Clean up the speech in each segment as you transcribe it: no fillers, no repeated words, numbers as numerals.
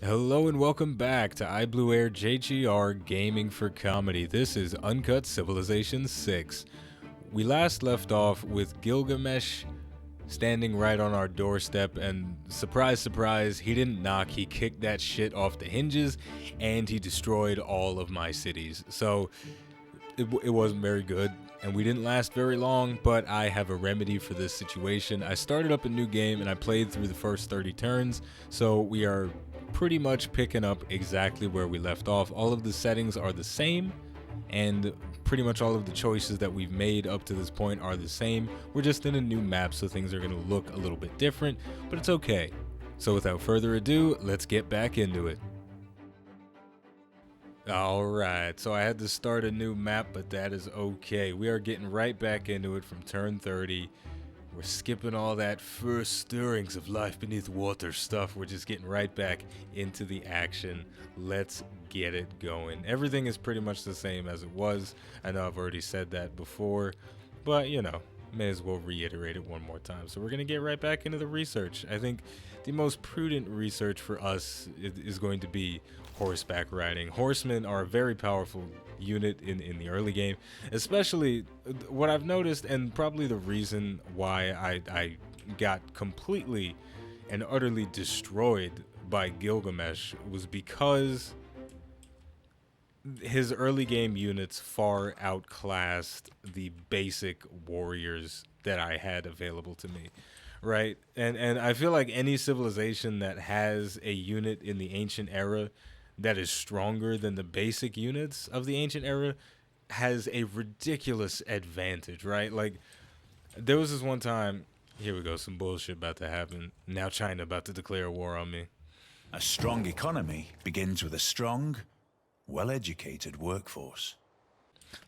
Hello and welcome back to iBluairJgR Gaming for Comedy. This is Uncut Civilization 6. We last left off with Gilgamesh standing right on our doorstep, and surprise, surprise, he didn't knock, he kicked that shit off the hinges, and he destroyed all of my cities. So it wasn't very good, and we didn't last very long, but I have a remedy for this situation. I started up a new game, and I played through the first 30 turns, so we are pretty much picking up exactly where we left off. All of the settings are the same, and pretty much all of the choices that we've made up to this point are the same. We're just in a new map, so things are going to look a little bit different, but it's okay. So without further ado, let's get back into it. Alright, so I had to start a new map, but that is okay. We are getting right back into it from turn 30. We're skipping all that first stirrings of life beneath water stuff. We're just getting right back into the action. Let's get it going. Everything is pretty much the same as it was. I know I've already said that before, but you know, may as well reiterate it one more time. So we're going to get right back into the research. I think the most prudent research for us is going to be horseback riding. Horsemen are a very powerful unit in the early game, especially what I've noticed, and probably the reason why I got completely and utterly destroyed by Gilgamesh was because his early game units far outclassed the basic warriors that I had available to me, right? And I feel like any civilization that has a unit in the ancient era that is stronger than the basic units of the ancient era has a ridiculous advantage, right? Like, there was this one time, here we go, some bullshit about to happen. Now China about to declare war on me. A strong economy begins with a strong, well-educated workforce.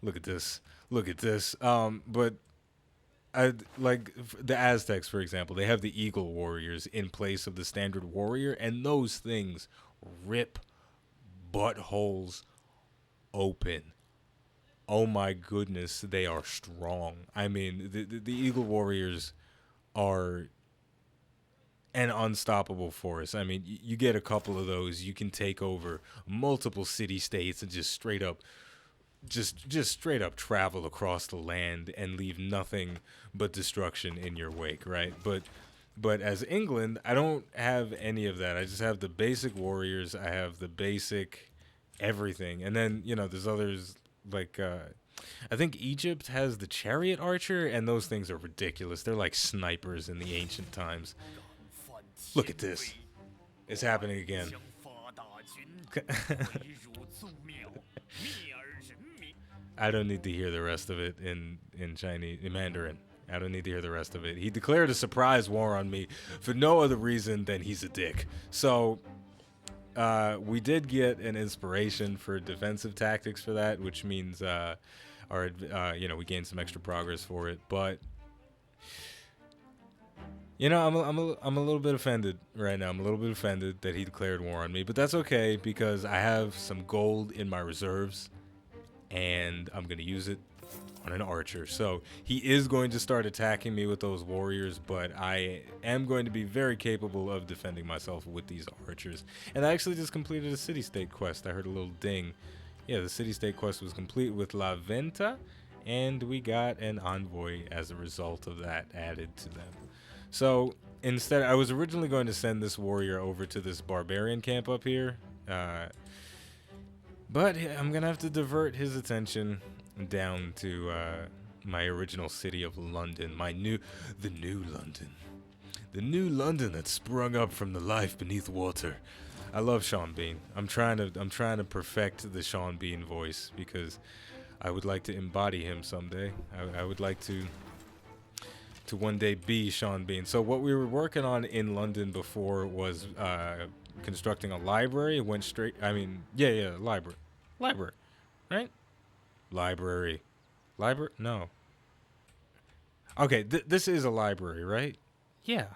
Look at this. Look at this. But I like the Aztecs, for example. They have the Eagle Warriors in place of the standard warrior, and those things rip buttholes open. Oh my goodness, they are strong. I mean, the Eagle Warriors are an unstoppable force. I mean, you get a couple of those, you can take over multiple city states and just straight up straight up travel across the land and leave nothing but destruction in your wake, right? But as England, I don't have any of that. I just have the basic warriors. I have the basic everything. And then, you know, there's others like I think Egypt has the chariot archer, and those things are ridiculous. They're like snipers in the ancient times. Look at this. It's happening again. I don't need to hear the rest of it in Chinese, in Mandarin. I don't need to hear the rest of it. He declared a surprise war on me for no other reason than he's a dick. So we did get an inspiration for defensive tactics for that, which means we gained some extra progress for it. But you know, I'm a little bit offended right now. I'm a little bit offended that he declared war on me, but that's okay because I have some gold in my reserves, and I'm gonna use it on an archer. So he is going to start attacking me with those warriors, but I am going to be very capable of defending myself with these archers. And I actually just completed a city-state quest. I heard a little ding. Yeah, the city-state quest was complete with La Venta, and we got an envoy as a result of that added to them. So instead, I was originally going to send this warrior over to this barbarian camp up here, but I'm gonna have to divert his attention down to my original city of London, the new London that sprung up from the life beneath water. I love Sean Bean. I'm trying to perfect the Sean Bean voice because I would like to embody him someday. I would like to one day be Sean Bean. So what we were working on in London before was constructing a library. Library, right? Library. No. Okay, this is a library, right? Yeah.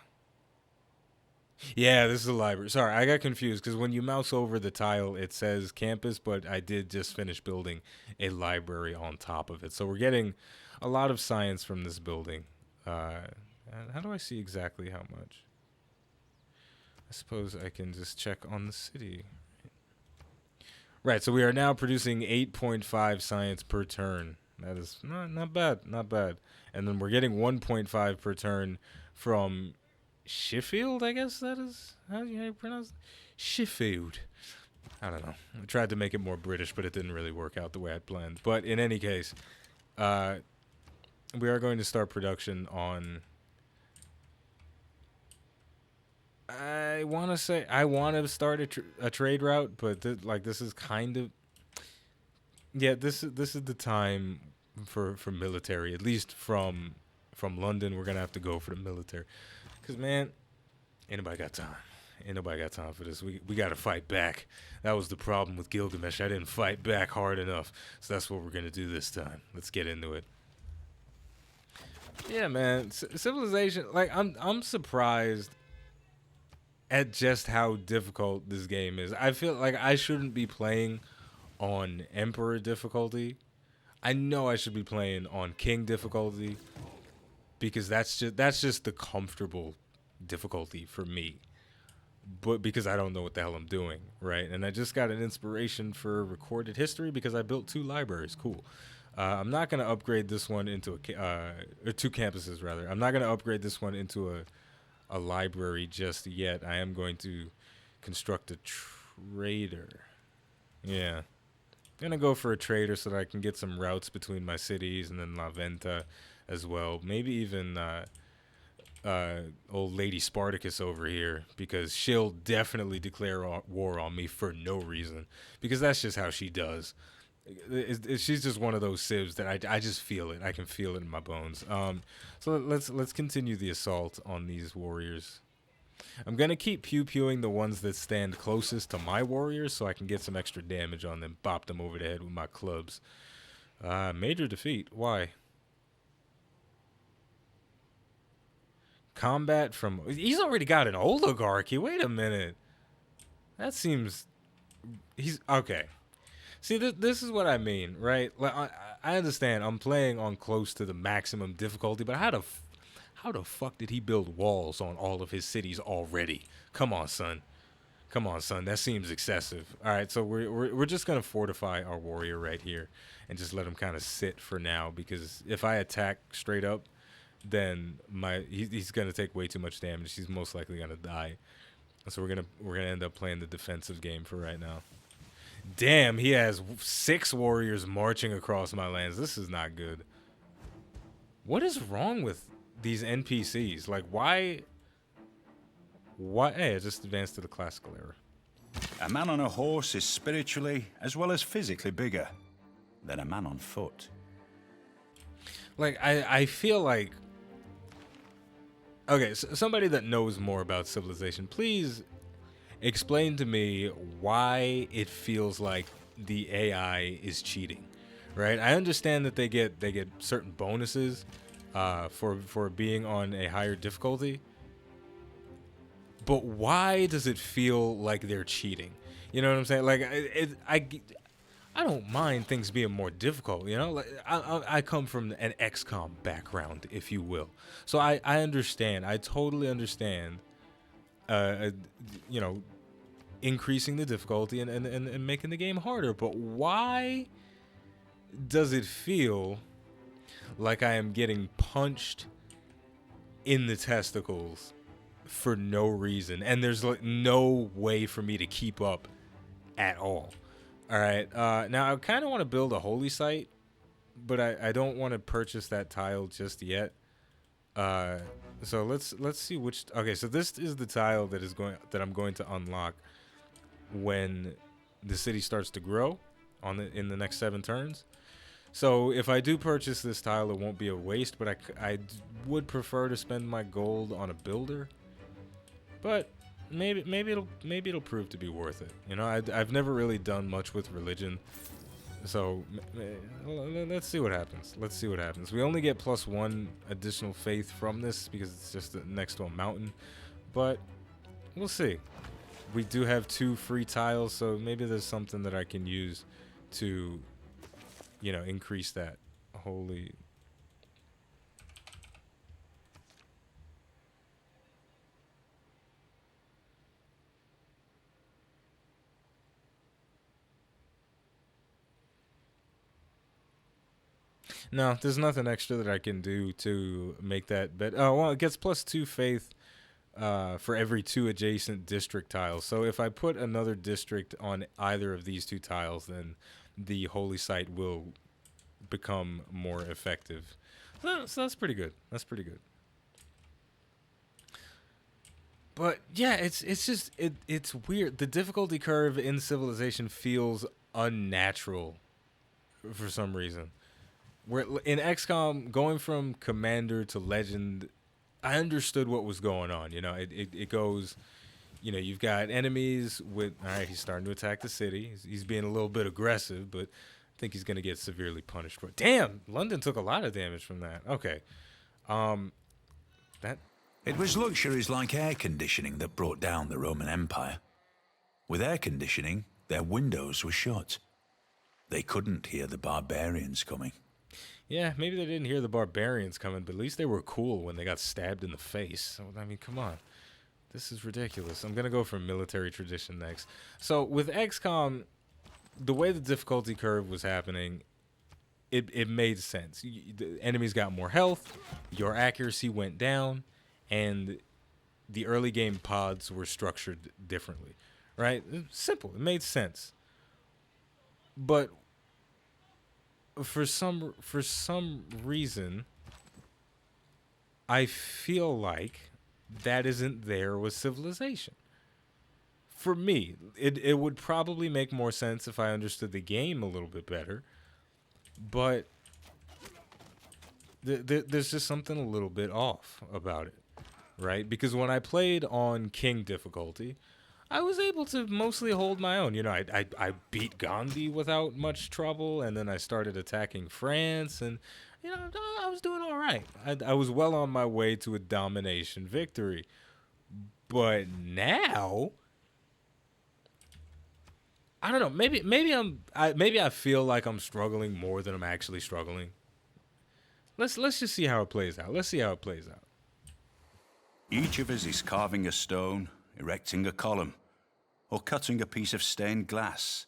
Yeah, this is a library. Sorry, I got confused because when you mouse over the tile, it says campus, but I did just finish building a library on top of it. So we're getting a lot of science from this building. How do I see exactly how much? I suppose I can just check on the city. Right, so we are now producing 8.5 science per turn. That is not bad, not bad. And then we're getting 1.5 per turn from Sheffield, I guess that is how you pronounce it? Sheffield. I don't know. I tried to make it more British, but it didn't really work out the way I planned. But in any case, we are going to start production on... I want to say I want to start a trade route, but this is kind of... Yeah, this is the time for military. At least from London, we're going to have to go for the military. Because, man, ain't nobody got time. Ain't nobody got time for this. We got to fight back. That was the problem with Gilgamesh. I didn't fight back hard enough. So that's what we're going to do this time. Let's get into it. Yeah, man. Civilization, like, I'm surprised at just how difficult this game is. I feel like I shouldn't be playing on Emperor difficulty. I know I should be playing on King difficulty because that's just the comfortable difficulty for me. But because I don't know what the hell I'm doing, right? And I just got an inspiration for recorded history because I built 2 libraries. Cool. I'm not going to upgrade this one into or 2 campuses rather. I'm not going to upgrade this one into a library just yet. I am going to construct a trader. Yeah. I'm going to go for a trader so that I can get some routes between my cities and then La Venta as well. Maybe even old lady Spartacus over here, because she'll definitely declare war on me for no reason, because that's just how she does. She's just one of those civs that I just feel it. I can feel it in my bones. So let's continue the assault on these warriors. I'm gonna keep pew-pewing the ones that stand closest to my warriors so I can get some extra damage on them, bop them over the head with my clubs. Major defeat. Why? Combat from... He's already got an oligarchy. Wait a minute. That seems... He's... Okay. See, this is what I mean, right? Like, I understand I'm playing on close to the maximum difficulty, but how the fuck did he build walls on all of his cities already? Come on, son. Come on, son. That seems excessive. All right, so we're just going to fortify our warrior right here and just let him kind of sit for now, because if I attack straight up, then he's going to take way too much damage. He's most likely going to die. So we're going to end up playing the defensive game for right now. Damn, he has 6 warriors marching across my lands. This is not good. What is wrong with these NPCs? Like, why? Hey, I just advanced to the classical era. A man on a horse is spiritually as well as physically bigger than a man on foot. Like, I feel like... Okay, so somebody that knows more about Civilization, please explain to me why it feels like the AI is cheating, right? I understand that they get certain bonuses for being on a higher difficulty, but why does it feel like they're cheating? You know what I'm saying? Like, I don't mind things being more difficult, you know? Like, I come from an XCOM background, if you will. So I understand. I totally understand, you know, increasing the difficulty and making the game harder. But why does it feel like I am getting punched in the testicles for no reason? And there's like no way for me to keep up at all. All right. Now I kind of want to build a holy site, but I don't want to purchase that tile just yet. So let's see which. Okay, so this is the tile that I'm going to unlock when the city starts to grow in the next 7 turns. So if I do purchase this tile, it won't be a waste, but I would prefer to spend my gold on a builder. But maybe it'll prove to be worth it. You know, I've never really done much with religion, so let's see what happens. Let's see what happens. We only get +1 additional faith from this because it's just next to a mountain, but we'll see. We do have 2 free tiles, so maybe there's something that I can use to, you know, increase that holy. No, there's nothing extra that I can do to make that bet. Oh, well, it gets +2 faith for every 2 adjacent district tiles. So if I put another district on either of these 2 tiles, then the holy site will become more effective. So that's pretty good. That's pretty good. But yeah, it's just it's weird. The difficulty curve in Civilization feels unnatural for some reason. Where in XCOM, going from commander to legend, I understood what was going on. You know, it goes. You know, you've got enemies with. All right, he's starting to attack the city. He's being a little bit aggressive, but I think he's gonna get severely punished for it. Damn, London took a lot of damage from that. Okay, that It was luxuries like air conditioning that brought down the Roman Empire. With air conditioning, their windows were shut. They couldn't hear the barbarians coming. yeah, maybe they didn't hear the barbarians coming, but at least they were cool when they got stabbed in the face. So, I mean, come on. This is ridiculous. I'm going to go for military tradition next. So, with XCOM, the way the difficulty curve was happening, it made sense. The enemies got more health, your accuracy went down, and the early game pods were structured differently. Right? Simple. It made sense. But for some reason, I feel like that isn't there with Civilization. For me, it would probably make more sense if I understood the game a little bit better, but there's just something a little bit off about it, right? Because when I played on King difficulty, I was able to mostly hold my own. You know, I beat Gandhi without much trouble, and then I started attacking France, and you know, I was doing all right. I was well on my way to a domination victory. But now, I don't know. Maybe I feel like I'm struggling more than I'm actually struggling. Let's just see how it plays out. Let's see how it plays out. Each of us is carving a stone, erecting a column, or cutting a piece of stained glass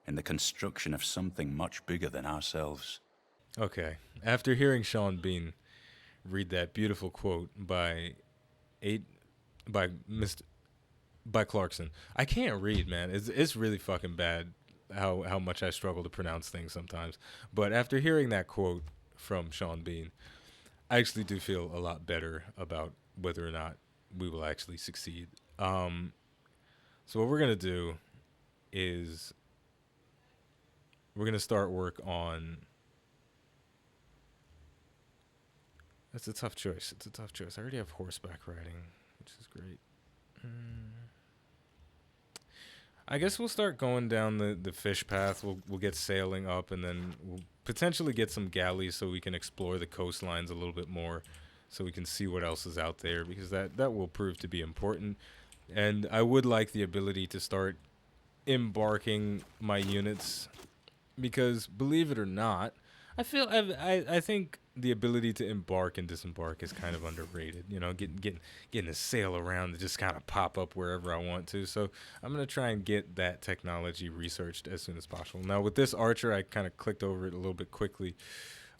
in the construction of something much bigger than ourselves. Okay. After hearing Sean Bean read that beautiful quote by Mr. by Clarkson, I can't read, man. It's really fucking bad how much I struggle to pronounce things sometimes. But after hearing that quote from Sean Bean, I actually do feel a lot better about whether or not we will actually succeed. So what we're gonna do is we're gonna start work on. That's a tough choice. It's a tough choice. I already have horseback riding, which is great. I guess we'll start going down the fish path. We'll get sailing up, and then we'll potentially get some galleys so we can explore the coastlines a little bit more, so we can see what else is out there, because that will prove to be important. And I would like the ability to start embarking my units, because believe it or not, I think the ability to embark and disembark is kind of underrated. You know, getting a sail around to just kind of pop up wherever I want to. So I'm gonna try and get that technology researched as soon as possible. Now with this archer, I kind of clicked over it a little bit quickly,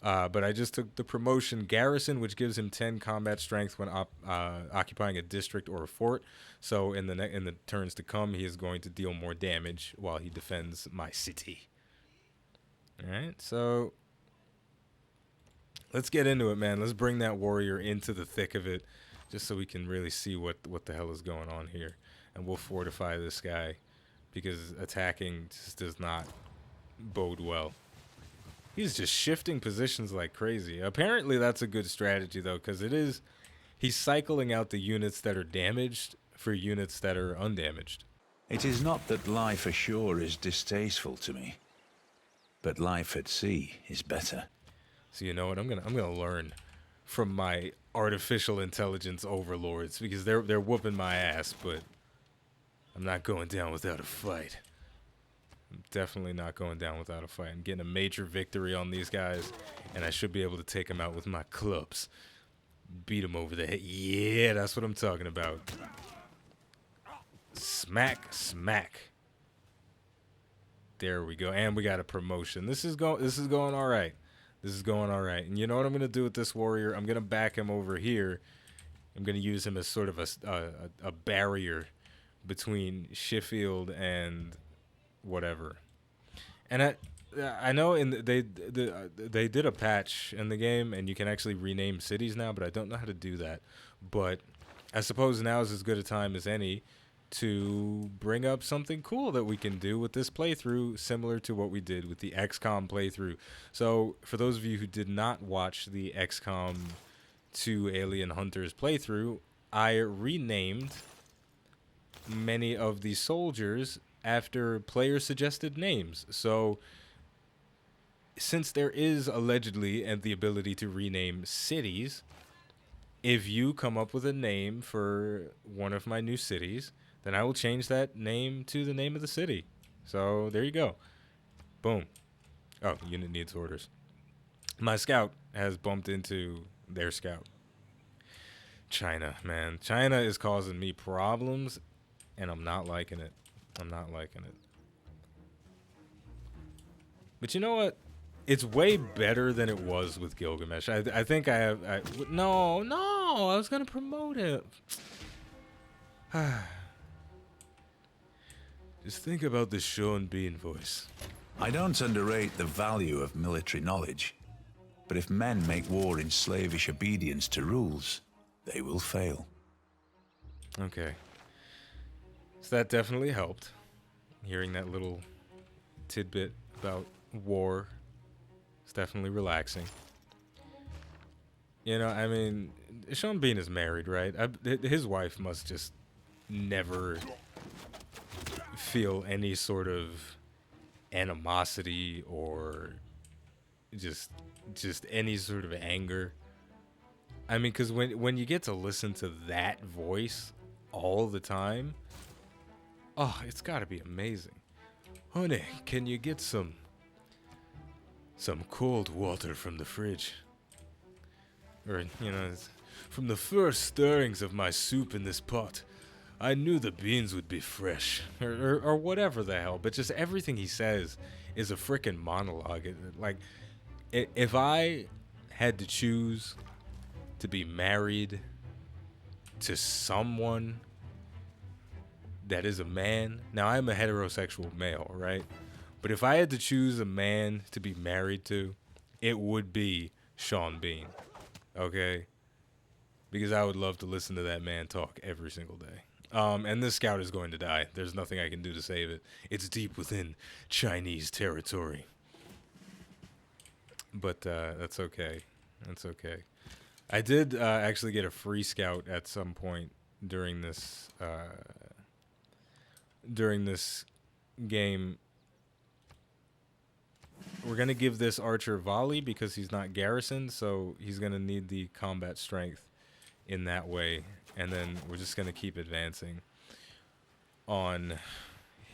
but I just took the promotion garrison, which gives him 10 combat strength when occupying a district or a fort. So in the turns to come, he is going to deal more damage while he defends my city. All right, so let's get into it, man. Let's bring that warrior into the thick of it, just so we can really see what the hell is going on here. And we'll fortify this guy, because attacking just does not bode well. He's just shifting positions like crazy. Apparently that's a good strategy, though, because he's cycling out the units that are damaged for units that are undamaged. It is not that life ashore is distasteful to me, but life at sea is better. So you know what? I'm gonna learn from my artificial intelligence overlords, because they're whooping my ass, but I'm not going down without a fight. I'm definitely not going down without a fight. I'm getting a major victory on these guys, and I should be able to take them out with my clubs. Beat them over the head. Yeah, that's what I'm talking about. Smack, smack. There we go. And we got a promotion. This is going all right. This is going all right. And you know what I'm going to do with this warrior? I'm going to back him over here. I'm going to use him as sort of a barrier between Sheffield and whatever. And I know they did a patch in the game, and you can actually rename cities now, but I don't know how to do that. But I suppose now is as good a time as any to bring up something cool that we can do with this playthrough, similar to what we did with the XCOM playthrough. So for those of you who did not watch the XCOM 2 Alien Hunters playthrough, I renamed many of the soldiers after player suggested names. So since there is allegedly the ability to rename cities, if you come up with a name for one of my new cities, then I will change that name to the name of the city. So there you go. Boom. Oh, unit needs orders. My scout has bumped into their scout. China, man. China is causing me problems, and I'm not liking it. I'm not liking it. But you know what? It's way better than it was with Gilgamesh. I think I have... No, I was going to promote it. Just think about the Sean Bean voice. I don't underrate the value of military knowledge, but if men make war in slavish obedience to rules, they will fail. Okay. So that definitely helped. Hearing that little tidbit about war is definitely relaxing. You know, I mean, Sean Bean is married, right? His wife must just never feel any sort of animosity or just any sort of anger. I mean, because when you get to listen to that voice all the time, oh, it's got to be amazing. Honey, can you get some cold water from the fridge? Or, you know, from the first stirrings of my soup in this pot, I knew the beans would be fresh. Or whatever the hell. But just everything he says is a freaking monologue. Like, if I had to choose to be married to someone that is a man. Now, I'm a heterosexual male, right? But if I had to choose a man to be married to, it would be Sean Bean, okay? Because I would love to listen to that man talk every single day. And this scout is going to die. There's nothing I can do to save it. It's deep within Chinese territory. But that's okay. That's okay. I did actually get a free scout at some point during this game. We're going to give this archer volley because he's not garrisoned, so he's going to need the combat strength in that way. And then we're just going to keep advancing on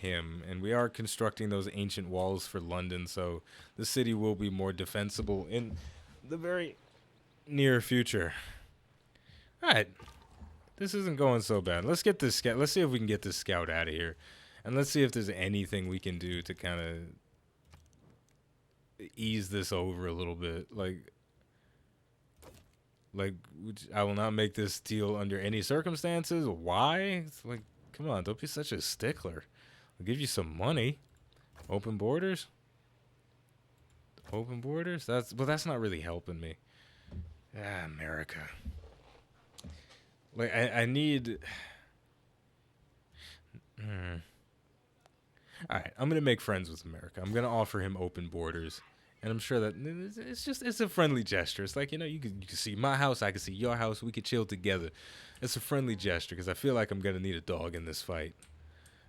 him. And we are constructing those ancient walls for London, so the city will be more defensible in the very near future. All right. This isn't going so bad. Let's get this scout. Let's see if we can get this scout out of here. And let's see if there's anything we can do to kind of ease this over a little bit. Like, I will not make this deal under any circumstances. Why? It's like, come on, don't be such a stickler. I'll give you some money. Open borders? Open borders? That's not really helping me. Ah, America. Like, I need... Alright, I'm going to make friends with America. I'm going to offer him open borders. And I'm sure that it's a friendly gesture. It's like, you know, you can see my house, I can see your house, we could chill together. It's a friendly gesture because I feel like I'm going to need a dog in this fight.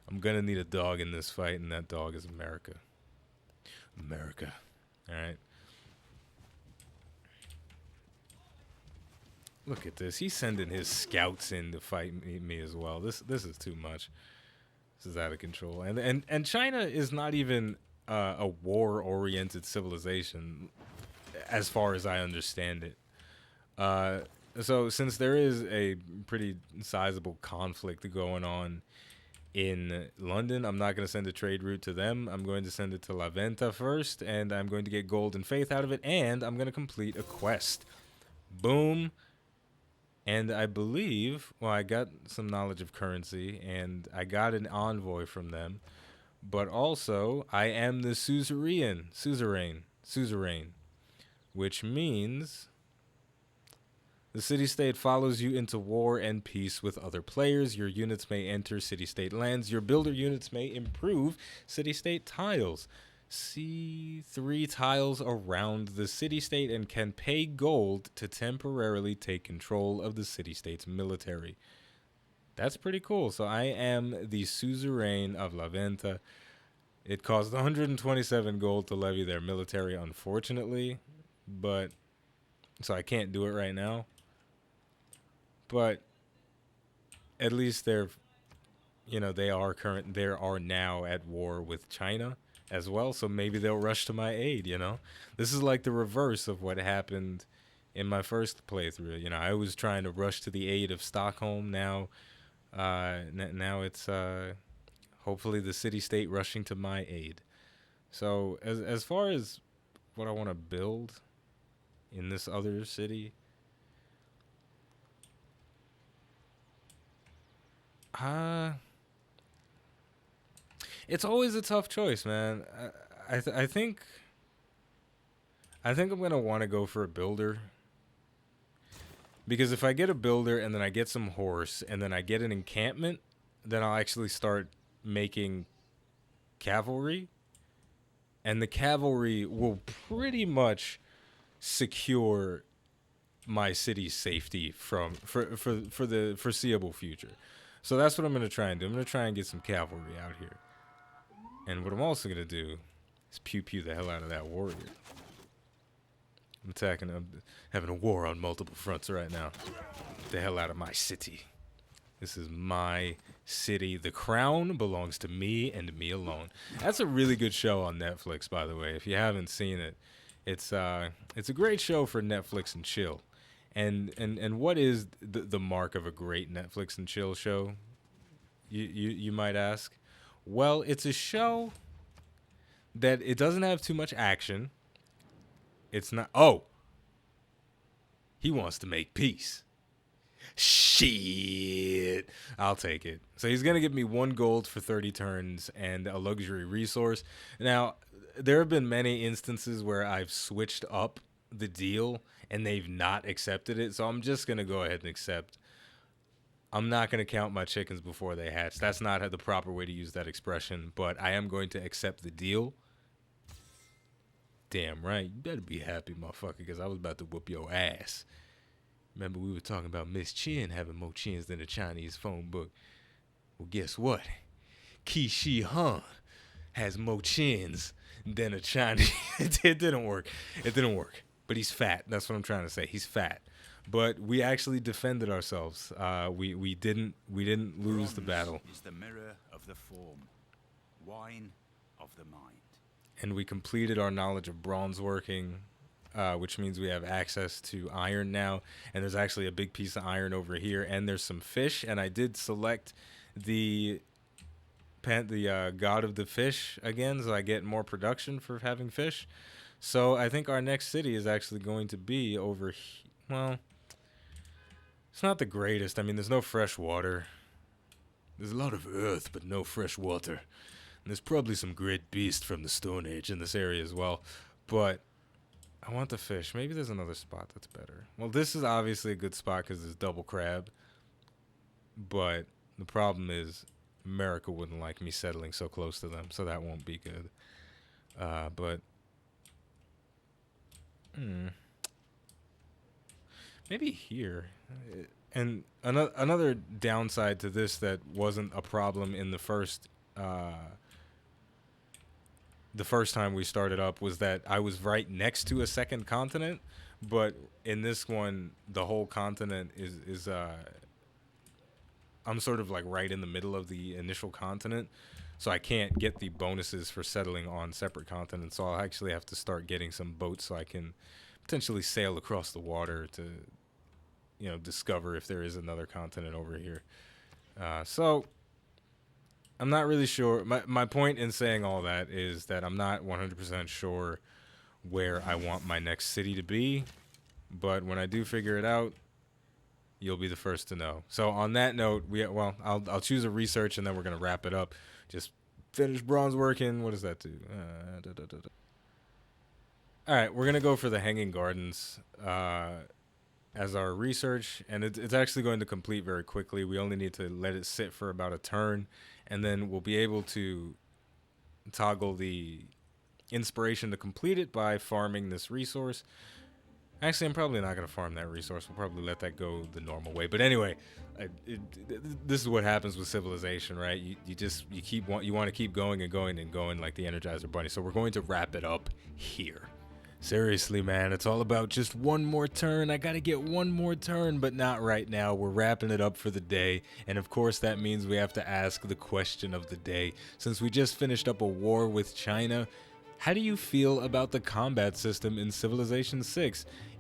I'm going to need a dog in this fight, and that dog is America. America. Alright. Look at this. He's sending his scouts in to fight me as well. This is too much. This is out of control. And China is not even a war-oriented civilization, as far as I understand it. So since there is a pretty sizable conflict going on in London. I'm not going to send a trade route to them. I'm going to send it to La Venta first, and I'm going to get gold and faith out of it, and I'm going to complete a quest. Boom. And I believe, well, I got some knowledge of currency, and I got an envoy from them, but also I am the suzerain, which means the city-state follows you into war and peace with other players. Your units may enter city-state lands. Your builder units may improve city-state tiles. See 3 tiles around the city-state and can pay gold to temporarily take control of the city-state's military. That's pretty cool. So I am the suzerain of La Venta. It costs 127 gold to levy their military, unfortunately, but so I can't do it right now. But at least they are now at war with China as well, so maybe they'll rush to my aid, This is like the reverse of what happened in my first playthrough. I was trying to rush to the aid of Stockholm. Now it's hopefully the city-state rushing to my aid. So as far as what I want to build in this other city, it's always a tough choice, man. I think I'm gonna want to go for a builder, because if I get a builder and then I get some horse and then I get an encampment, then I'll actually start making cavalry, and the cavalry will pretty much secure my city's safety for the foreseeable future. So that's what I'm going to try and do. I'm going to try and get some cavalry out here. And what I'm also going to do is pew the hell out of that warrior. I'm having a war on multiple fronts right now. Get the hell out of my city. This is my city. The crown belongs to me and me alone. That's a really good show on Netflix, by the way. If you haven't seen it, it's a great show for Netflix and chill. And what is the mark of a great Netflix and chill show? You might ask. Well, it's a show that it doesn't have too much action. It's not. Oh, he wants to make peace. Shit. I'll take it. So he's going to give me 1 gold for 30 turns and a luxury resource. Now, there have been many instances where I've switched up the deal and they've not accepted it. So I'm just going to go ahead and accept. I'm not going to count my chickens before they hatch. That's not the proper way to use that expression, but I am going to accept the deal. Damn right. You better be happy, motherfucker, because I was about to whoop your ass. Remember, we were talking about Miss Chin having more chins than a Chinese phone book. Well, guess what? Qi Shi Han has more chins than a Chinese. It didn't work. It didn't work. But he's fat. That's what I'm trying to say. He's fat. But we actually defended ourselves. We didn't lose the battle. Is the mirror of the form, wine of the mind. And we completed our knowledge of bronze working, which means we have access to iron now. And there's actually a big piece of iron over here, and there's some fish. And I did select the god of the fish again, so I get more production for having fish. So I think our next city is actually going to be over here. Well, it's not the greatest. I mean, there's no fresh water. There's a lot of earth, but no fresh water. And there's probably some great beast from the Stone Age in this area as well. But I want the fish. Maybe there's another spot that's better. Well, this is obviously a good spot because it's double crab. But the problem is America wouldn't like me settling so close to them, so that won't be good. But maybe here. And another downside to this that wasn't a problem in the first time we started up was that I was right next to a second continent, but in this one the whole continent is I'm sort of like right in the middle of the initial continent, so I can't get the bonuses for settling on separate continents. So I'll actually have to start getting some boats so I can potentially sail across the water to, discover if there is another continent over here. So I'm not really sure. My point in saying all that is that I'm not 100% sure where I want my next city to be, but when I do figure it out, you'll be the first to know. So on that note, I'll choose a research and then we're gonna wrap it up. Just finish bronze working. What does that do? All right, we're gonna go for the Hanging Gardens as our research, and it's actually going to complete very quickly. We only need to let it sit for about a turn, and then we'll be able to toggle the inspiration to complete it by farming this resource. Actually, I'm probably not going to farm that resource. We'll probably let that go the normal way. But anyway, this is what happens with civilization, right? You want to keep going and going and going like the Energizer Bunny. So we're going to wrap it up here. Seriously, man, it's all about just one more turn. I gotta get one more turn, but not right now. We're wrapping it up for the day, and of course that means we have to ask the question of the day. Since we just finished up a war with China, how do you feel about the combat system in Civilization VI?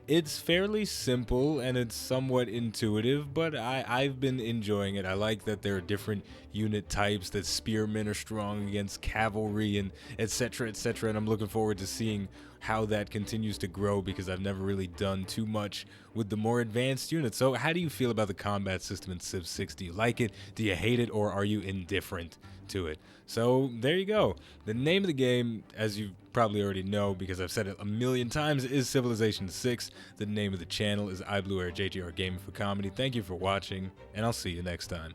It's fairly simple and it's somewhat intuitive, but I've been enjoying it. I like that there are different unit types, that spearmen are strong against cavalry and etc, etc, and I'm looking forward to seeing how that continues to grow because I've never really done too much with the more advanced units. So how do you feel about the combat system in Civ 6? Do you like it? Do you hate it? Or are you indifferent to it? So there you go. The name of the game, as you probably already know because I've said it a million times, is Civilization 6. The name of the channel is iBluairJgR Gaming for Comedy. Thank you for watching, and I'll see you next time.